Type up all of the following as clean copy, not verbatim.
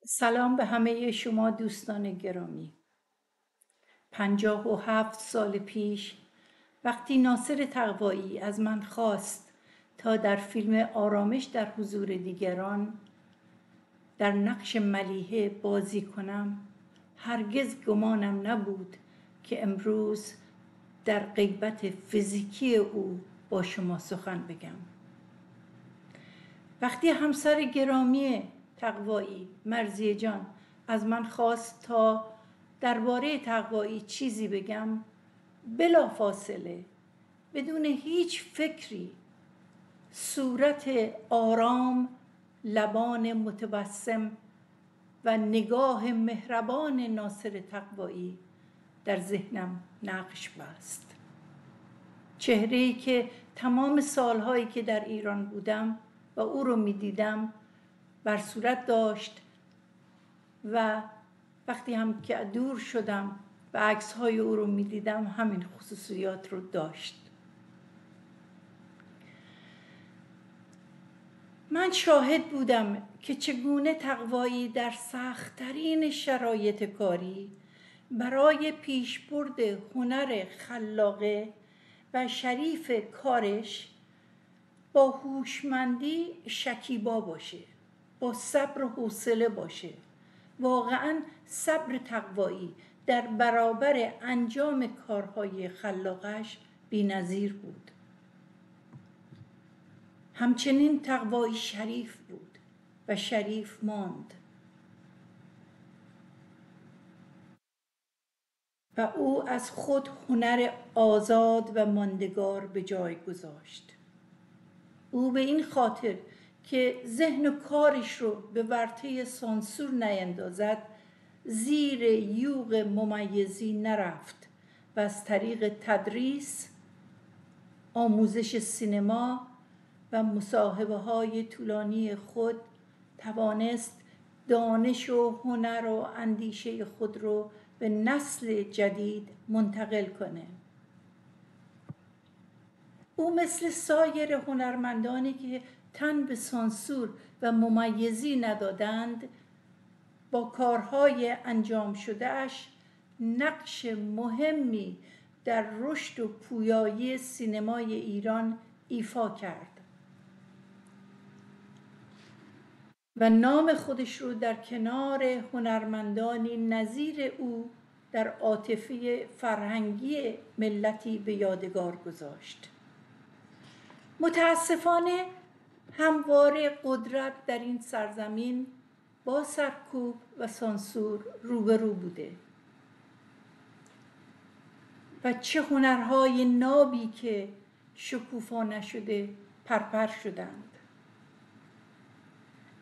سلام به همه شما دوستان گرامی. 57 سال پیش وقتی ناصر تقوایی از من خواست تا در فیلم آرامش در حضور دیگران در نقش ملیحه بازی کنم، هرگز گمانم نبود که امروز در غیبت فیزیکی او با شما سخن بگم. وقتی همسر گرامی تقوایی، مرضیه جان، از من خواست تا درباره تقوایی چیزی بگم، بلا فاصله بدون هیچ فکری صورت آرام، لبان متبسم و نگاه مهربان ناصر تقوایی در ذهنم نقش بست. چهره‌ای که تمام سالهایی که در ایران بودم و او رو می‌دیدم بر صورت داشت و وقتی هم که دور شدم و عکس‌های او رو می‌دیدم همین خصوصیات رو داشت. من شاهد بودم که چگونه تقوایی در سخت‌ترین شرایط کاری برای پیشبرد هنر خلاقه و شریف کارش با هوشمندی شکیبا باشه، با صبر و حوصله باشه. واقعاً صبر تقوایی در برابر انجام کارهای خلاقش بی‌نظیر بود. همچنین تقوایی شریف بود و شریف ماند و او از خود هنر آزاد و ماندگار به جای گذاشت. او به این خاطر که ذهن و کارش رو به ورطه سانسور نیندازد زیر یوغ ممیزی نرفت و از طریق تدریس، آموزش سینما و مصاحبه های طولانی خود توانست دانش و هنر و اندیشه خود رو به نسل جدید منتقل کنه. او مثل سایر هنرمندانی که تن به سانسور و ممیزی ندادند، با کارهای انجام شدهش نقش مهمی در رشد و پویایی سینمای ایران ایفا کرد و نام خودش رو در کنار هنرمندانی نظیر او در عاطفه فرهنگی ملتی به یادگار گذاشت. متاسفانه همواره قدرت در این سرزمین با سرکوب و سانسور روبرو بوده و چه هنرهای نابی که شکوفا نشده پرپر شدند.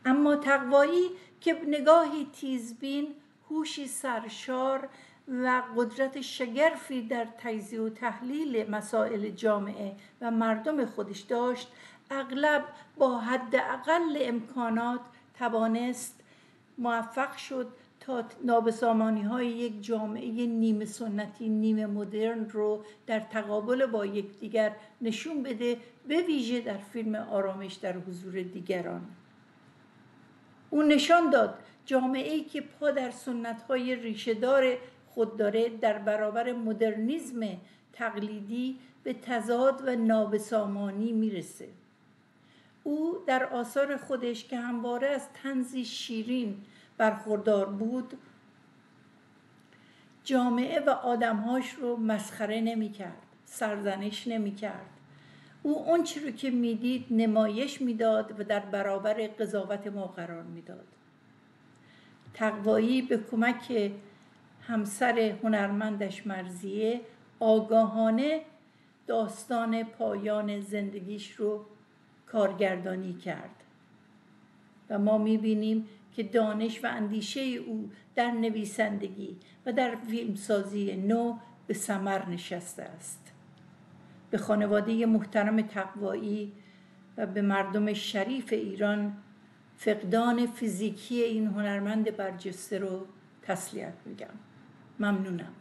اما تقوایی که نگاهی تیزبین، هوشی سرشار و قدرت شگرفی در تجزیه و تحلیل مسائل جامعه و مردم خودش داشت، اغلب با حداقل امکانات توانست موفق شد تا نابسامانی‌های یک جامعه نیمه سنتی نیمه مدرن رو در تقابل با یکدیگر نشون بده، به ویژه در فیلم آرامش در حضور دیگران. او نشان داد جامعه‌ای که پا در سنت‌های ریشه‌دار خود داره در برابر مدرنیسم تقلیدی به تضاد و نابسامانی میرسه. او در آثار خودش که همواره از طنزی شیرین برخوردار بود، جامعه و آدمهاش رو مسخره نمی‌کرد، سرزنش نمی‌کرد. او اون چی رو که میدید نمایش میداد و در برابر قضاوت ما قرار میداد. تقوایی به کمک همسر هنرمندش مرضیه آگاهانه داستان پایان زندگیش رو کارگردانی کرد و ما میبینیم که دانش و اندیشه او در نویسندگی و در فیلمسازی نو به ثمر نشسته است. به خانواده محترم تقوایی و به مردم شریف ایران فقدان فیزیکی این هنرمند برجسته رو تسلیت میگم. ممنونم.